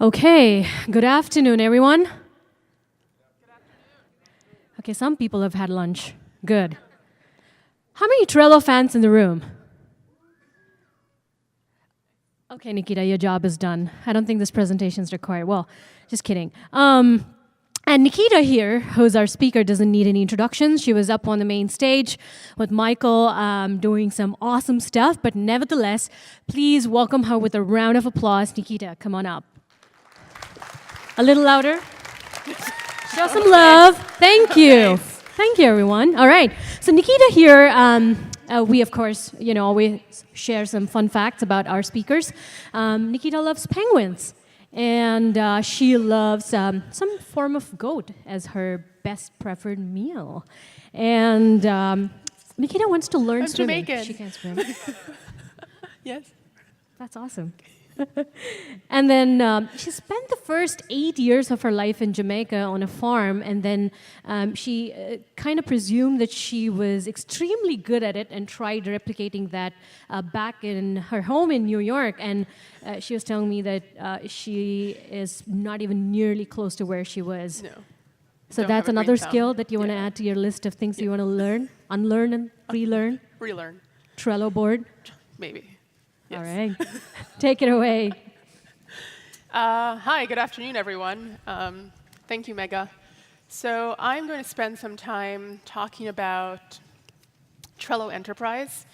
Okay, good afternoon, everyone. Okay, some people have had lunch. Good. How many Trello fans in the room? Okay, Nikita, your job is done. I don't think this presentation is required. Well, just kidding. And Nikita here, who's our speaker, doesn't need any introductions. She was up on the main stage with Michael doing some awesome stuff, but nevertheless, please welcome her with a round of applause. Nikita, come on up. A little louder. Show some love. Thank you. Thank you, everyone. All right. So Nikita here, we, of course, always share some fun facts about our speakers. Nikita loves penguins. And she loves some form of goat as her best preferred meal. And Nikita wants to learn swimming. Jamaican. She can swim. Yes. That's awesome. And then she spent the first 8 years of her life in Jamaica on a farm, and then she kind of presumed that she was extremely good at it and tried replicating that back in her home in New York. And she was telling me that she is not even nearly close to where she was. No. So Don't that's have a another green thumb. skill that you want to add to your list of things you want to learn, unlearn and relearn. Relearn. Trello board. Maybe. Yes. All right. Take it away. Hi, good afternoon, everyone. Thank you, Mega. So I'm going to spend some time talking about Trello Enterprise.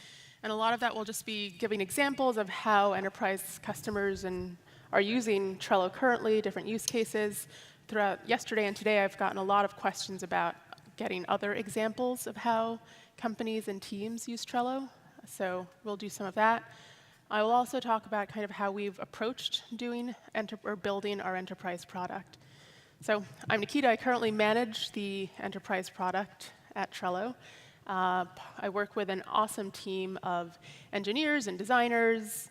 And a lot of that will just be giving examples of how enterprise customers are using Trello currently, different use cases. Throughout yesterday and today, I've gotten a lot of questions about getting other examples of how companies and teams use Trello. So we'll do some of that. I will also talk about kind of how we've approached doing or building our enterprise product. So I'm Nikita. I currently manage the enterprise product at Trello. I work with an awesome team of engineers and designers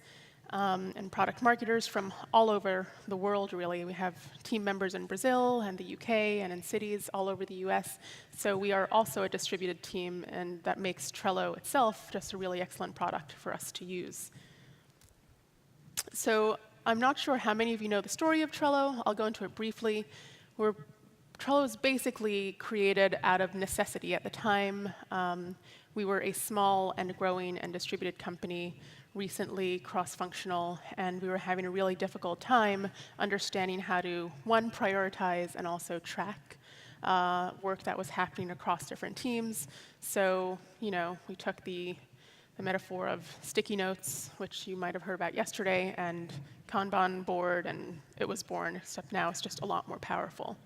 and product marketers from all over the world, really. We have team members in Brazil and the UK and in cities all over the US. So we are also a distributed team, and that makes Trello itself just a really excellent product for us to use. So I'm not sure how many of you know the story of Trello. I'll go into it briefly. Trello was basically created out of necessity at the time. We were a small and growing and distributed company, recently cross-functional, and we were having a really difficult time understanding how to, one, prioritize and also track work that was happening across different teams. So, we took the metaphor of sticky notes, which you might have heard about yesterday, and Kanban board, and it was born, except now it's just a lot more powerful.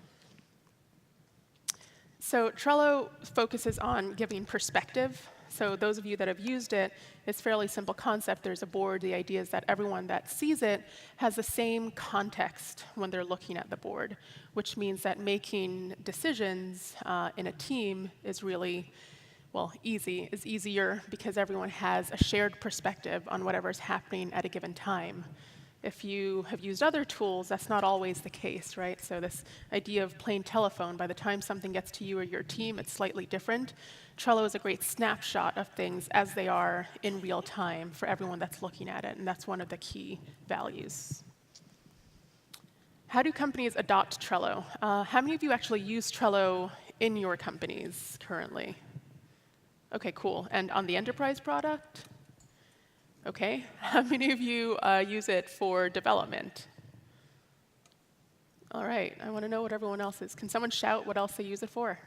So Trello focuses on giving perspective. So those of you that have used it, it's a fairly simple concept. There's a board. The idea is that everyone that sees it has the same context when they're looking at the board, which means that making decisions in a team is really is easier because everyone has a shared perspective on whatever's happening at a given time. If you have used other tools, that's not always the case, right? So this idea of plain telephone, by the time something gets to you or your team, it's slightly different. Trello is a great snapshot of things as they are in real time for everyone that's looking at it, and that's one of the key values. How do companies adopt Trello? How many of you actually use Trello in your companies currently? Okay, cool. And on the enterprise product? Okay. How many of you use it for development? All right. I want to know what everyone else is. Can someone shout what else they use it for?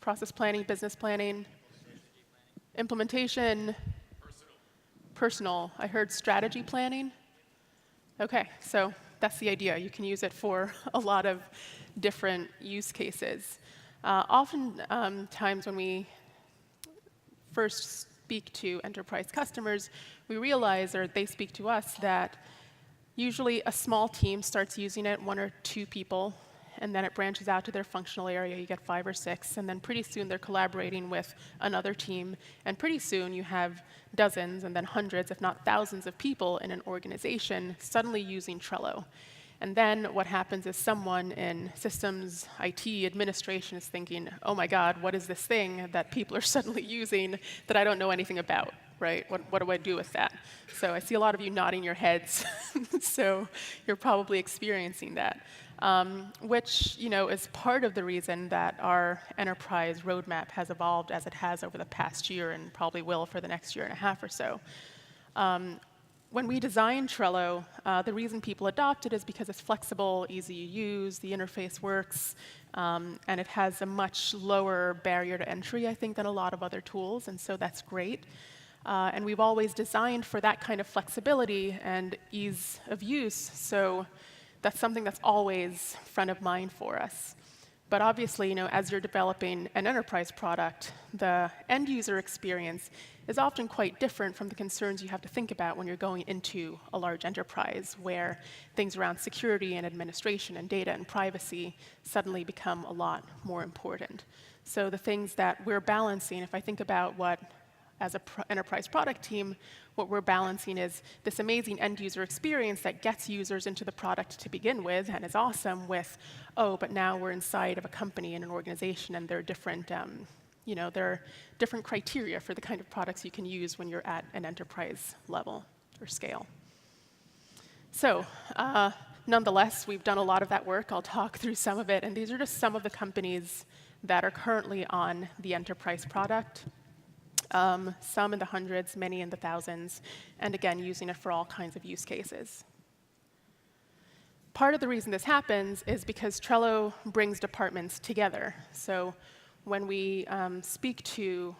Process planning, business planning, implementation, personal. I heard strategy planning. Okay, so that's the idea. You can use it for a lot of different use cases. Oftentimes when we first speak to enterprise customers, we realize, or they speak to us, that usually a small team starts using it, 1 or 2 people, and then it branches out to their functional area. You get 5 or 6, and then pretty soon they're collaborating with another team, and pretty soon you have dozens and then hundreds, if not thousands of people in an organization suddenly using Trello. And then what happens is someone in systems, IT, administration is thinking, oh my God, what is this thing that people are suddenly using that I don't know anything about? right? What do I do with that? So I see a lot of you nodding your heads, so you're probably experiencing that, which is part of the reason that our enterprise roadmap has evolved as it has over the past year and probably will for the next year and a half or so. When we designed Trello, the reason people adopt it is because it's flexible, easy to use, the interface works, and it has a much lower barrier to entry, I think, than a lot of other tools, and so that's great. And we've always designed for that kind of flexibility and ease of use, so that's something that's always front of mind for us. But obviously, as you're developing an enterprise product, the end user experience is often quite different from the concerns you have to think about when you're going into a large enterprise, where things around security and administration and data and privacy suddenly become a lot more important. So the things that we're balancing, if I think about what, as an enterprise product team, what we're balancing is this amazing end user experience that gets users into the product to begin with and is awesome with, oh, but now we're inside of a company and an organization, and there are different, there are different criteria for the kind of products you can use when you're at an enterprise level or scale. So nonetheless, we've done a lot of that work. I'll talk through some of it, and these are just some of the companies that are currently on the enterprise product. Some in the hundreds, many in the thousands, and again, using it for all kinds of use cases. Part of the reason this happens is because Trello brings departments together. So when we speak to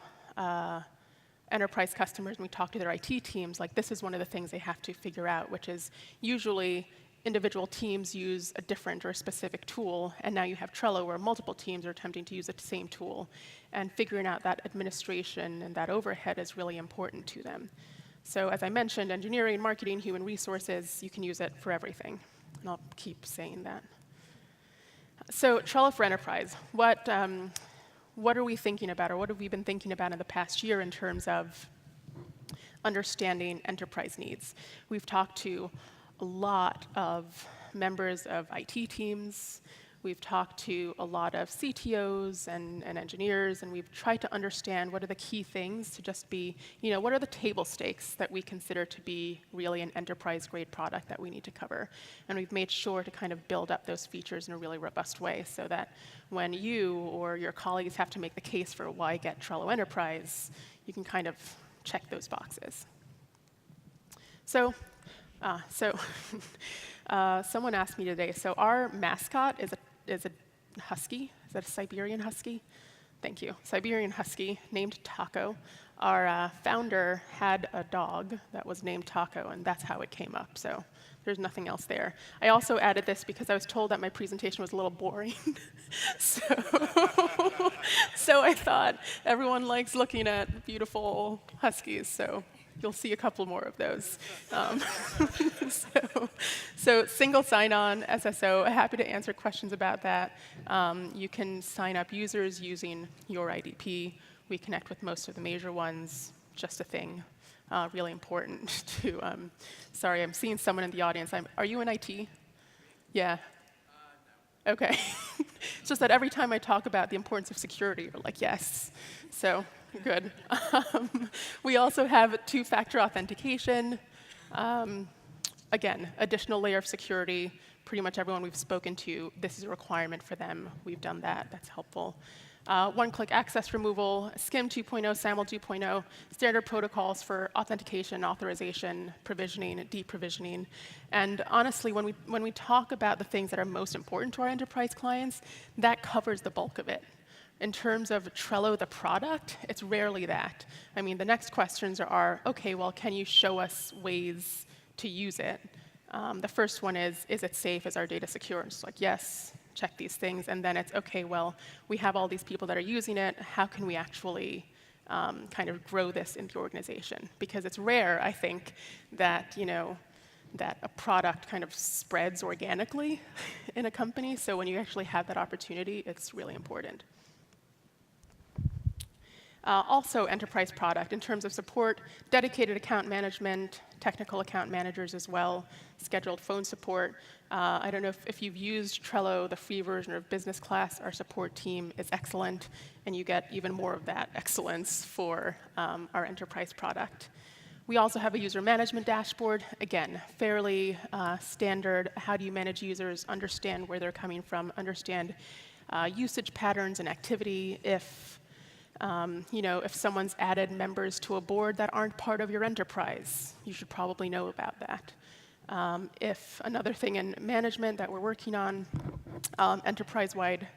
enterprise customers and we talk to their IT teams, like this is one of the things they have to figure out, which is usually individual teams use a different or a specific tool, and now you have Trello where multiple teams are attempting to use the same tool, and figuring out that administration and that overhead is really important to them. So as I mentioned, engineering, marketing, human resources, you can use it for everything, and I'll keep saying that. So Trello for Enterprise, what are we thinking about, or what have we been thinking about in the past year in terms of understanding enterprise needs? We've talked to a lot of members of IT teams. We've talked to a lot of CTOs and engineers, and we've tried to understand what are the key things to just be, what are the table stakes that we consider to be really an enterprise-grade product that we need to cover. And we've made sure to kind of build up those features in a really robust way so that when you or your colleagues have to make the case for why get Trello Enterprise, you can kind of check those boxes. So someone asked me today, so our mascot is a husky. Is that a Siberian husky? Thank you. Siberian husky named Taco. Our founder had a dog that was named Taco, and that's how it came up. So there's nothing else there. I also added this because I was told that my presentation was a little boring. So I thought everyone likes looking at beautiful huskies, so you'll see a couple more of those. So single sign-on, SSO, happy to answer questions about that. You can sign up users using your IDP. We connect with most of the major ones, just a thing. Really important to, sorry, I'm seeing someone in the audience. Are you in IT? Yeah. No. OK. It's just that every time I talk about the importance of security, you're like, yes. So good. We also have two-factor authentication. Again, additional layer of security. Pretty much everyone we've spoken to, this is a requirement for them. We've done that. That's helpful. One-click access removal, SCIM 2.0, SAML 2.0, standard protocols for authentication, authorization, provisioning, deprovisioning. And honestly, when we talk about the things that are most important to our enterprise clients, that covers the bulk of it. In terms of Trello, the product, it's rarely that. I mean, the next questions are, OK, well, can you show us ways to use it? The first one is it safe? Is our data secure? It's like, yes, check these things. And then it's, OK, well, we have all these people that are using it. How can we actually kind of grow this in the organization? Because it's rare, I think, that, that a product kind of spreads organically in a company. So when you actually have that opportunity, it's really important. Also enterprise product in terms of support, dedicated account management, technical account managers as well, scheduled phone support. I don't know if you've used Trello, the free version of business class. Our support team is excellent, and you get even more of that excellence for our enterprise product. We also have a user management dashboard. Again, fairly standard. How do you manage users, understand where they're coming from, understand usage patterns and activity. If someone's added members to a board that aren't part of your enterprise, you should probably know about that. If another thing in management that we're working on, enterprise-wide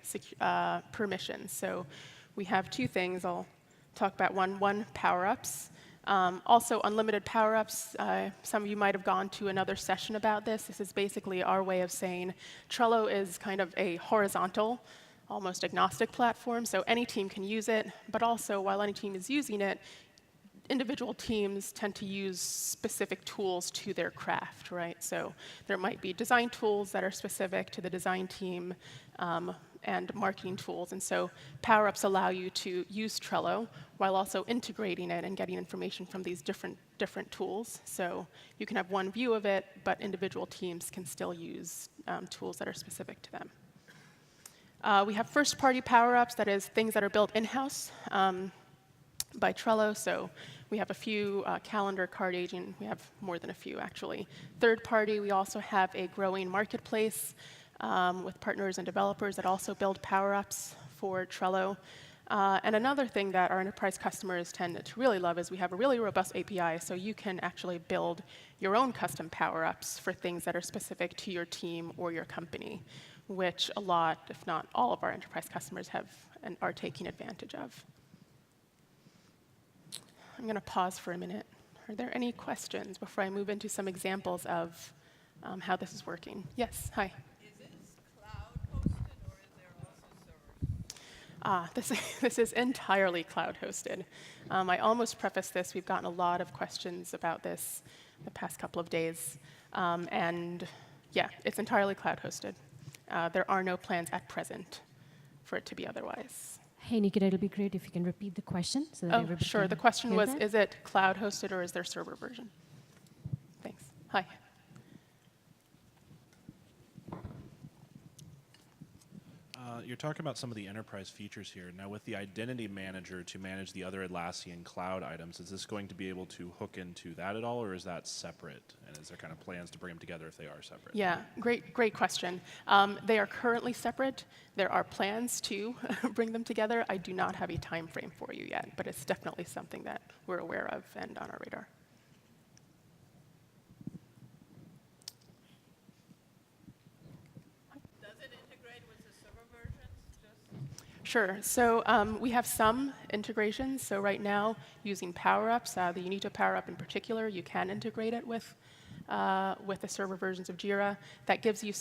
permissions. So we have two things. I'll talk about one Powerups. Also, unlimited Powerups. Some of you might have gone to another session about this. This is basically our way of saying Trello is kind of a horizontal, almost agnostic platform, so any team can use it. But also, while any team is using it, individual teams tend to use specific tools to their craft, right? So there might be design tools that are specific to the design team, and marketing tools. And so Powerups allow you to use Trello while also integrating it and getting information from these different tools. So you can have one view of it, but individual teams can still use tools that are specific to them. We have first-party Powerups, that is things that are built in-house by Trello. So we have a few calendar, card aging. We have more than a few, actually. Third-party, we also have a growing marketplace with partners and developers that also build Powerups for Trello. And another thing that our enterprise customers tend to really love is we have a really robust API, so you can actually build your own custom Powerups for things that are specific to your team or your company, which a lot, if not all of our enterprise customers have and are taking advantage of. I'm going to pause for a minute. Are there any questions before I move into some examples of how this is working? Yes, hi. This is entirely cloud-hosted. I almost prefaced this. We've gotten a lot of questions about this the past couple of days. And yeah, it's entirely cloud-hosted. There are no plans at present for it to be otherwise. Hey, Nikita, it'll be great if you can repeat the question so that everybody sure. can The question hear was, that. is it cloud-hosted or is there server version? Thanks. Hi. You're talking about some of the enterprise features here. Now, with the identity manager to manage the other Atlassian cloud items, is this going to be able to hook into that at all, or is that separate? And is there kind of plans to bring them together if they are separate? Yeah, great question. They are currently separate. There are plans to bring them together. I do not have a time frame for you yet, but it's definitely something that we're aware of and on our radar. Sure. So we have some integrations. So right now, using Powerups, the Unito Powerup in particular, you can integrate it with the server versions of Jira. That gives you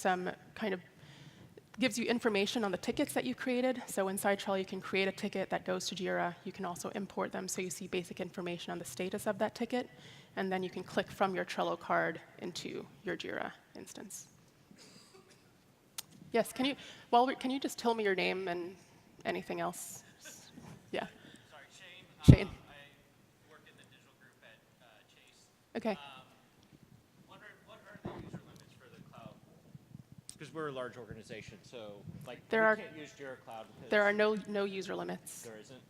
gives you information on the tickets that you created. So inside Trello, you can create a ticket that goes to Jira. You can also import them, so you see basic information on the status of that ticket, and then you can click from your Trello card into your Jira instance. Yes. Can you just tell me your name and anything else? Yeah. Sorry, Shane. Shane. I work in the digital group at Chase. Okay. What are the user limits for the cloud? Because we're a large organization, so like we can't use Jira Cloud. There are no user limits. There isn't.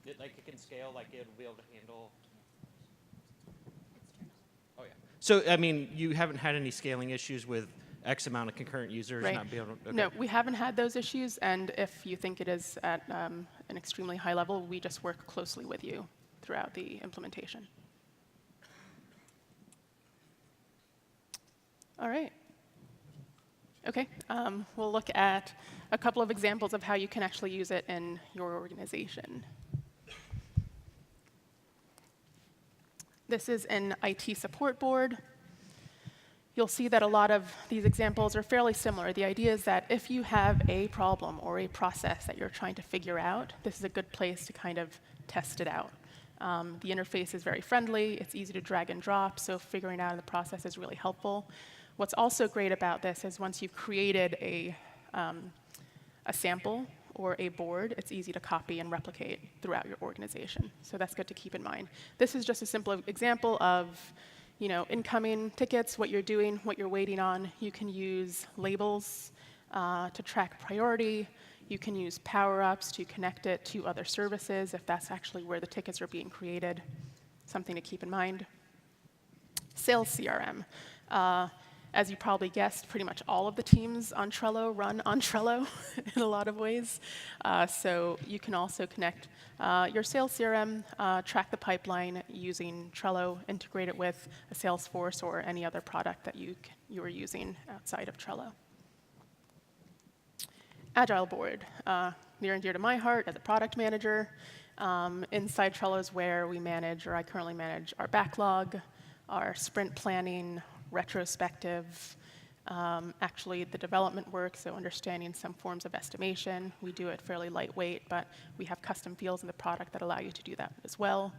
It can scale, like it'll be able to handle. Oh yeah. So I mean, you haven't had any scaling issues with X amount of concurrent users not be able to. Okay. No, we haven't had those issues, and if you think it is at an extremely high level, we just work closely with you throughout the implementation. All right. Okay, we'll look at a couple of examples of how you can actually use it in your organization. This is an IT support board. You'll see that a lot of these examples are fairly similar. The idea is that if you have a problem or a process that you're trying to figure out, this is a good place to kind of test it out. The interface is very friendly. It's easy to drag and drop, so figuring out the process is really helpful. What's also great about this is once you've created a sample or a board, it's easy to copy and replicate throughout your organization. So that's good to keep in mind. This is just a simple example of incoming tickets, what you're doing, what you're waiting on. You can use labels to track priority. You can use Powerups to connect it to other services if that's actually where the tickets are being created. Something to keep in mind. Sales CRM. As you probably guessed, pretty much all of the teams on Trello run on Trello in a lot of ways. So you can also connect your sales CRM, track the pipeline using Trello, integrate it with a Salesforce or any other product that you are using outside of Trello. Agile board, near and dear to my heart as a product manager. Inside Trello is where we manage, or I currently manage, our backlog, our sprint planning, retrospective, actually the development work, so understanding some forms of estimation. We do it fairly lightweight, but we have custom fields in the product that allow you to do that as well.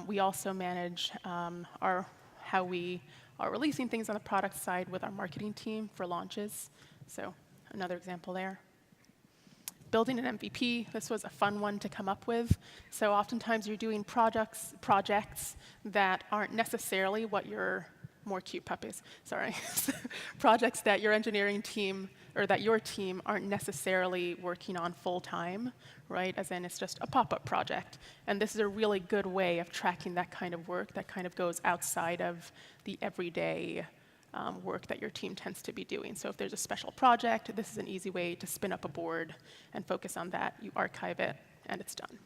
We also manage how we are releasing things on the product side with our marketing team for launches. So another example there. Building an MVP, this was a fun one to come up with. So oftentimes you're doing projects that aren't necessarily what your more cute puppies, sorry. Projects that your engineering team or that your team aren't necessarily working on full time, right? As in it's just a pop-up project. And this is a really good way of tracking that kind of work that kind of goes outside of the everyday work that your team tends to be doing. So if there's a special project, this is an easy way to spin up a board and focus on that. You archive it, and it's done.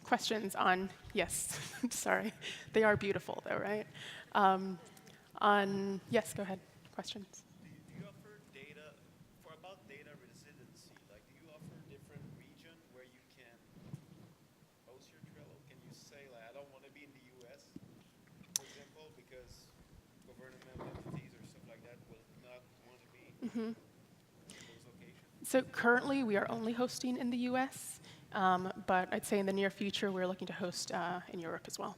Questions on, yes, sorry. They are beautiful, though, right? Yes, go ahead. Questions? Do you offer data, about data residency, like do you offer different region where you can host your Trello? Can you say, like, I don't want to be in the US, for example, because governmental entities or stuff like that will not want to be in those locations? So currently, we are only hosting in the US, but I'd say in the near future, we're looking to host in Europe as well.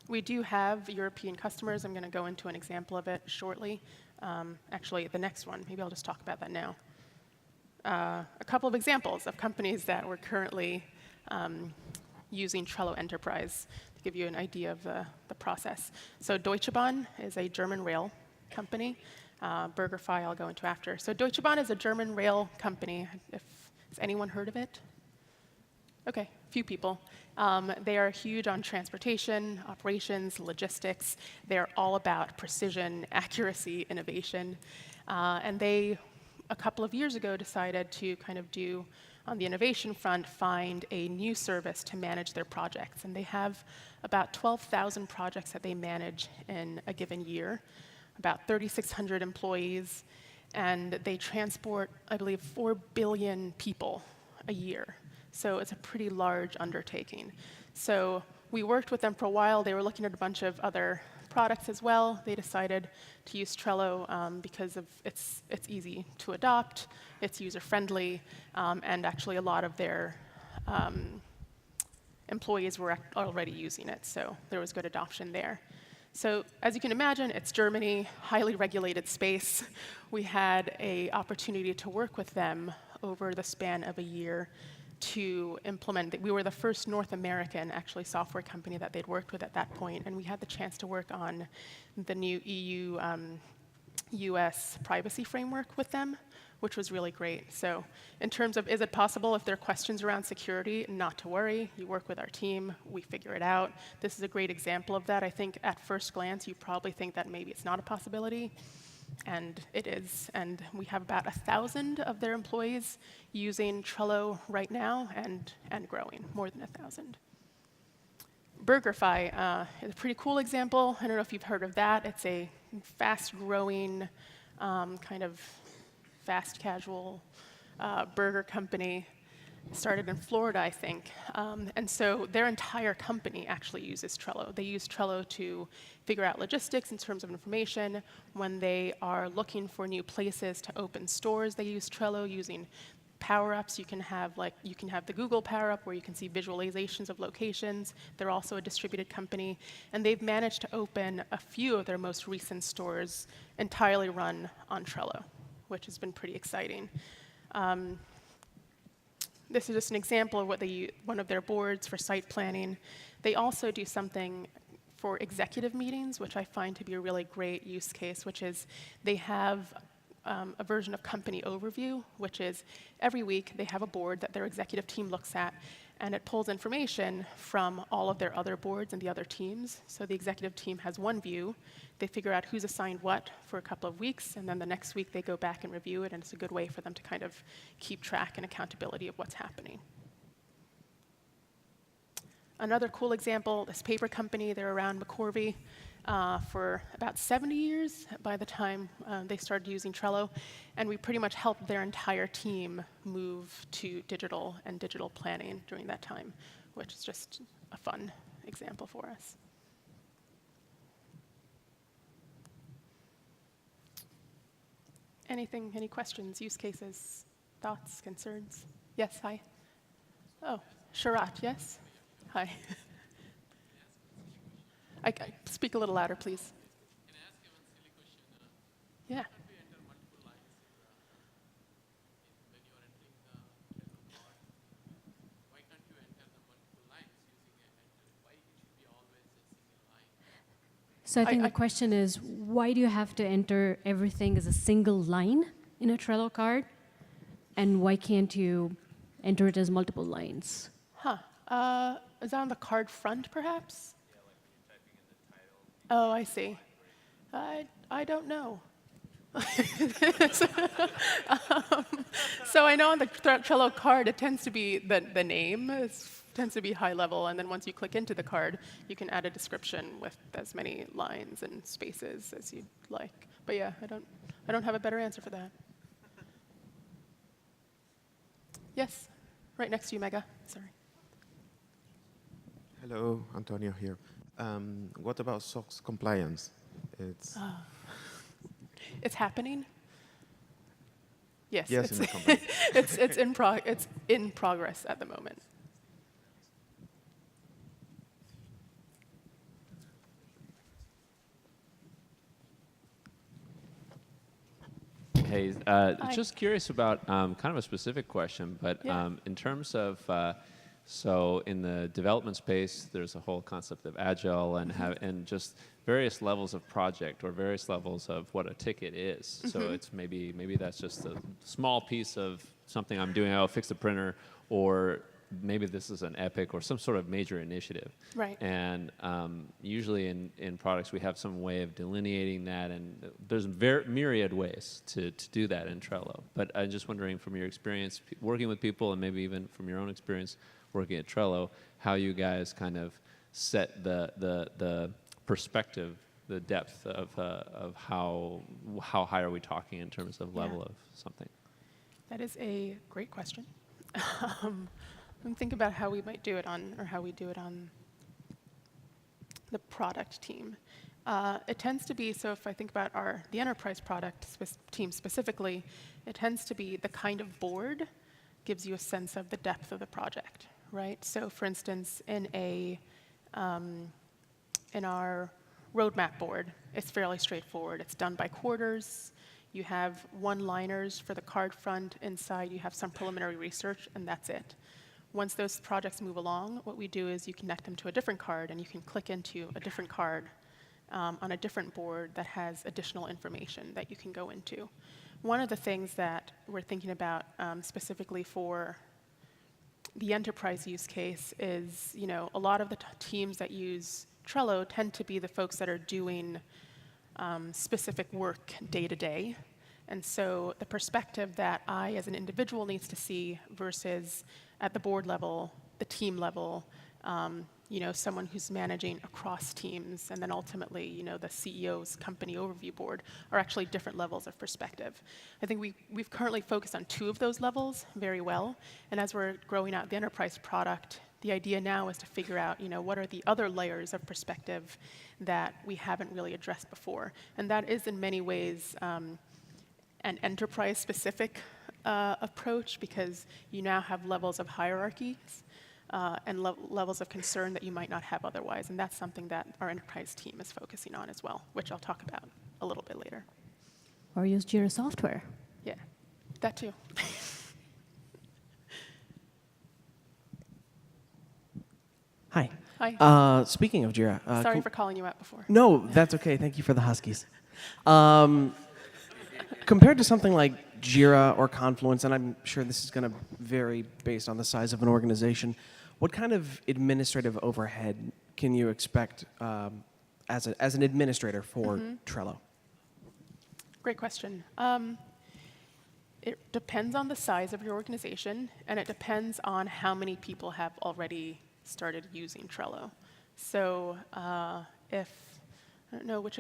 We do have European customers. I'm going to go into an example of it shortly. Actually, the next one, maybe I'll just talk about that now. A couple of examples of companies that we're currently using Trello Enterprise to give you an idea of the process. So Deutsche Bahn is a German rail company. BurgerFi I'll go into after. So Deutsche Bahn is a German rail company. Has anyone heard of it? Okay, a few people. They are huge on transportation, operations, logistics. They're all about precision, accuracy, innovation. And they, a couple of years ago, decided to kind of do, on the innovation front, find a new service to manage their projects. And they have about 12,000 projects that they manage in a given year, about 3,600 employees, and they transport, I believe, 4 billion people a year. So it's a pretty large undertaking. So we worked with them for a while. They were looking at a bunch of other products as well. They decided to use Trello because of it's easy to adopt, it's user-friendly, and actually a lot of their employees were already using it. So there was good adoption there. So as you can imagine, it's Germany, highly regulated space. We had an opportunity to work with them over the span of a year to implement it. We were the first North American, actually, software company that they'd worked with at that point, and we had the chance to work on the new EU US privacy framework with them, which was really great. So in terms of is it possible, if there are questions around security, not to worry. You work with our team. We figure it out. This is a great example of that. I think at first glance, you probably think that maybe it's not a possibility. And it is. And we have about 1,000 of their employees using Trello right now and growing, more than 1,000. BurgerFi is a pretty cool example. I don't know if you've heard of that. It's a fast-growing, kind of fast casual burger company. Started in Florida, I think. And so their entire company actually uses Trello. They use Trello to figure out logistics in terms of information. When they are looking for new places to open stores, they use Trello using Powerups, you can have the Google Powerup where you can see visualizations of locations. They're also a distributed company, and they've managed to open a few of their most recent stores entirely run on Trello, which has been pretty exciting. This is just an example of what one of their boards for site planning. They also do something for executive meetings, which I find to be a really great use case, which is they have a version of company overview, which is every week they have a board that their executive team looks at, and it pulls information from all of their other boards and the other teams. So the executive team has one view. They figure out who's assigned what for a couple of weeks, and then the next week they go back and review it, and it's a good way for them to kind of keep track and accountability of what's happening. Another cool example, this paper company, they're around McCorvey for about 70 years by the time they started using Trello, and we pretty much helped their entire team move to digital and digital planning during that time, which is just a fun example for us. Anything, any questions, use cases, thoughts, concerns? Yes, hi. Oh, Sharat, yes? Hi. I speak a little louder, please. Can I ask you one silly question? Yeah. How do you enter multiple lines when you are entering the Trello card? Why can't you enter the multiple lines using a enter? Why it should be always a single line? So I think the question is, why do you have to enter everything as a single line in a Trello card? And why can't you enter it as multiple lines? Huh. Is that on the card front, perhaps? Yeah, like when you're typing in the title. Oh, I see. I don't know. So I know on the Trello card, it tends to be the name tends to be high level, and then once you click into the card, you can add a description with as many lines and spaces as you'd like. But yeah, I don't have a better answer for that. Yes, right next to you, Mega. Sorry. Hello, Antonio here. What about SOX compliance? It's happening. Yes, Yes, in the company. it's in progress at the moment. Hey, just curious about kind of a specific question, but Yeah. In terms of, so in the development space, there's a whole concept of agile and and just various levels of project or various levels of what a ticket is. So it's maybe that's just a small piece of something I'm doing. I'll fix the printer, or maybe this is an epic or some sort of major initiative. Right. And usually in products, we have some way of delineating that, and there's myriad ways to do that in Trello. But I'm just wondering, from your experience working with people, and maybe even from your own experience working at Trello, how you guys kind of set the perspective, the depth of how high are we talking in terms of level of something. That is a great question. And think about how we might do it on, or how we do it on the product team. It tends to be, so if I think about the enterprise product team specifically, it tends to be the kind of board gives you a sense of the depth of the project, right? So for instance, in our roadmap board, it's fairly straightforward. It's done by quarters. You have one-liners for the card front. Inside, you have some preliminary research, and that's it. Once those projects move along, what we do is you connect them to a different card, and you can click into a different card on a different board that has additional information that you can go into. One of the things that we're thinking about specifically for the enterprise use case is, a lot of the teams that use Trello tend to be the folks that are doing specific work day to day. And so the perspective that I, as an individual, needs to see versus at the board level, the team level, someone who's managing across teams, and then ultimately, the CEO's company overview board are actually different levels of perspective. I think we've currently focused on 2 of those levels very well, and as we're growing out the enterprise product, the idea now is to figure out, what are the other layers of perspective that we haven't really addressed before, and that is in many ways an enterprise-specific approach because you now have levels of hierarchies and levels of concern that you might not have otherwise. And that's something that our enterprise team is focusing on as well, which I'll talk about a little bit later. Or use Jira software. Yeah, that too. Hi. Hi. Speaking of Jira. Sorry for calling you out before. No, that's okay. Thank you for the Huskies. Compared to something like Jira or Confluence, and I'm sure this is going to vary based on the size of an organization, what kind of administrative overhead can you expect as an administrator for Trello? Great question. It depends on the size of your organization, and it depends on how many people have already started using Trello. So if, I don't know which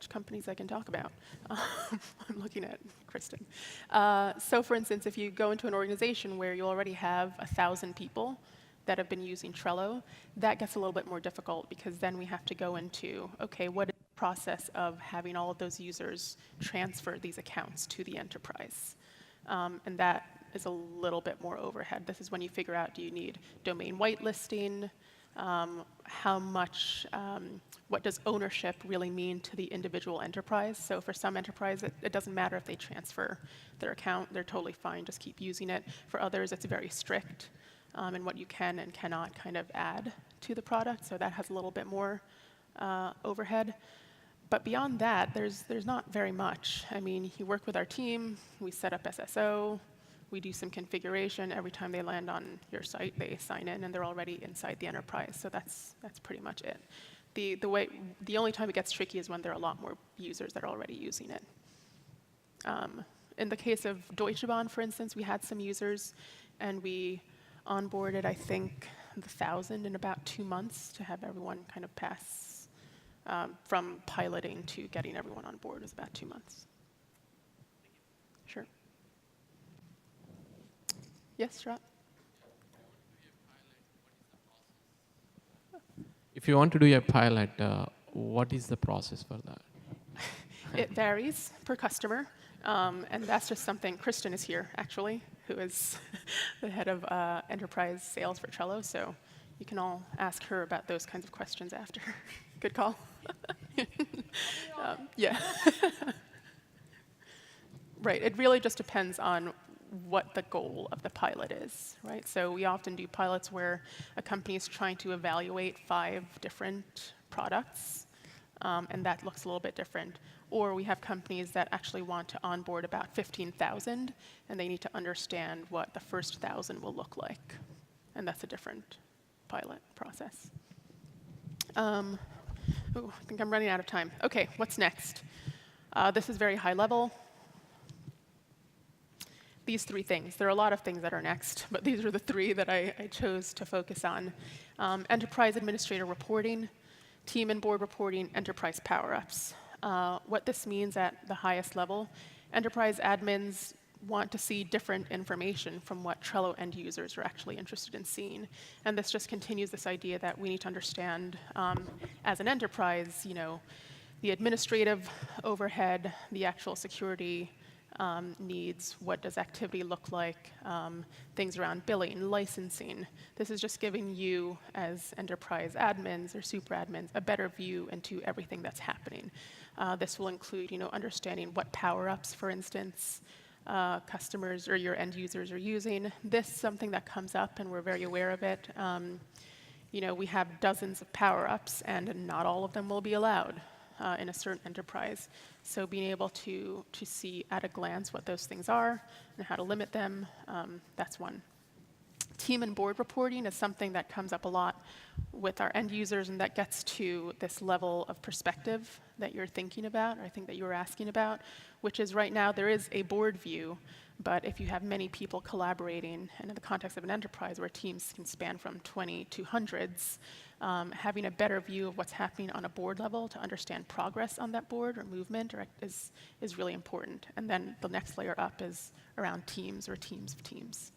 companies I can talk about. I'm looking at Kristen. So for instance, if you go into an organization where you already have 1,000 people that have been using Trello, that gets a little bit more difficult because then we have to go into, okay, what is the process of having all of those users transfer these accounts to the enterprise? And that is a little bit more overhead. This is when you figure out, do you need domain whitelisting? How much, what does ownership really mean to the individual enterprise? So for some enterprise, it doesn't matter if they transfer their account, they're totally fine, just keep using it. For others, it's very strict in what you can and cannot kind of add to the product, so that has a little bit more overhead. But beyond that, there's not very much. I mean, you work with our team, we set up SSO, we do some configuration. Every time they land on your site, they sign in, and they're already inside the enterprise. So that's pretty much it. The only time it gets tricky is when there are a lot more users that are already using it. In the case of Deutsche Bahn, for instance, we had some users, and we onboarded, I think, 1,000 in about 2 months to have everyone kind of pass from piloting to getting everyone on board was about 2 months. Sure. Yes, Shrat? If you want to do a pilot, what is the process for that? It varies per customer, and that's just something, Kristen is here, actually, who is the head of enterprise sales for Trello, so you can all ask her about those kinds of questions after. Good call. Yeah. Right, it really just depends on what the goal of the pilot is, right? So we often do pilots where a company is trying to evaluate 5 different products, and that looks a little bit different. Or we have companies that actually want to onboard about 15,000, and they need to understand what the first 1,000 will look like. And that's a different pilot process. I think I'm running out of time. Okay, what's next? This is very high level. These 3 things. There are a lot of things that are next, but these are the 3 that I chose to focus on. Enterprise administrator reporting, team and board reporting, enterprise power-ups. What this means at the highest level, enterprise admins want to see different information from what Trello end users are actually interested in seeing. And this just continues this idea that we need to understand, as an enterprise, the administrative overhead, the actual security needs, what does activity look like, things around billing, licensing. This is just giving you, as enterprise admins or super admins, a better view into everything that's happening. This will include, understanding what power-ups, for instance, customers or your end users are using. This is something that comes up, and we're very aware of it. We have dozens of power-ups, and not all of them will be allowed in a certain enterprise. So being able to see at a glance what those things are and how to limit them, that's one. Team and board reporting is something that comes up a lot with our end users, and that gets to this level of perspective that you're thinking about, or I think that you were asking about, which is right now there is a board view, but if you have many people collaborating, and in the context of an enterprise where teams can span from 20 to hundreds, having a better view of what's happening on a board level to understand progress on that board or movement is really important. And then the next layer up is around teams or teams of teams.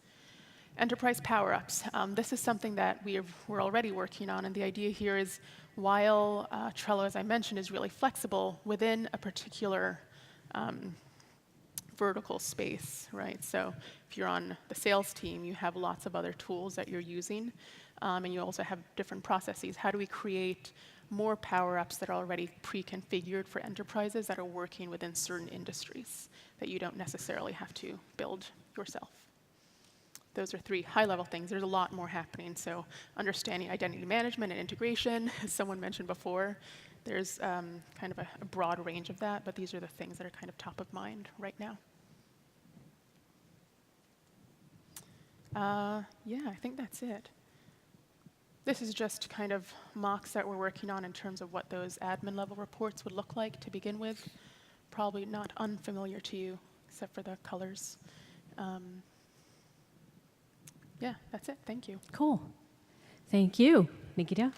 Enterprise power-ups. This is something that we're already working on, and the idea here is while Trello, as I mentioned, is really flexible within a particular vertical space, right? So if you're on the sales team, you have lots of other tools that you're using, and you also have different processes. How do we create more Powerups that are already pre-configured for enterprises that are working within certain industries that you don't necessarily have to build yourself? Those are 3 high-level things. There's a lot more happening. So understanding identity management and integration, as someone mentioned before, there's kind of a broad range of that, but these are the things that are kind of top of mind right now. Yeah, I think that's it. This is just kind of mocks that we're working on in terms of what those admin level reports would look like to begin with. Probably not unfamiliar to you, except for the colors. Yeah, that's it. Thank you. Cool. Thank you, Nikita.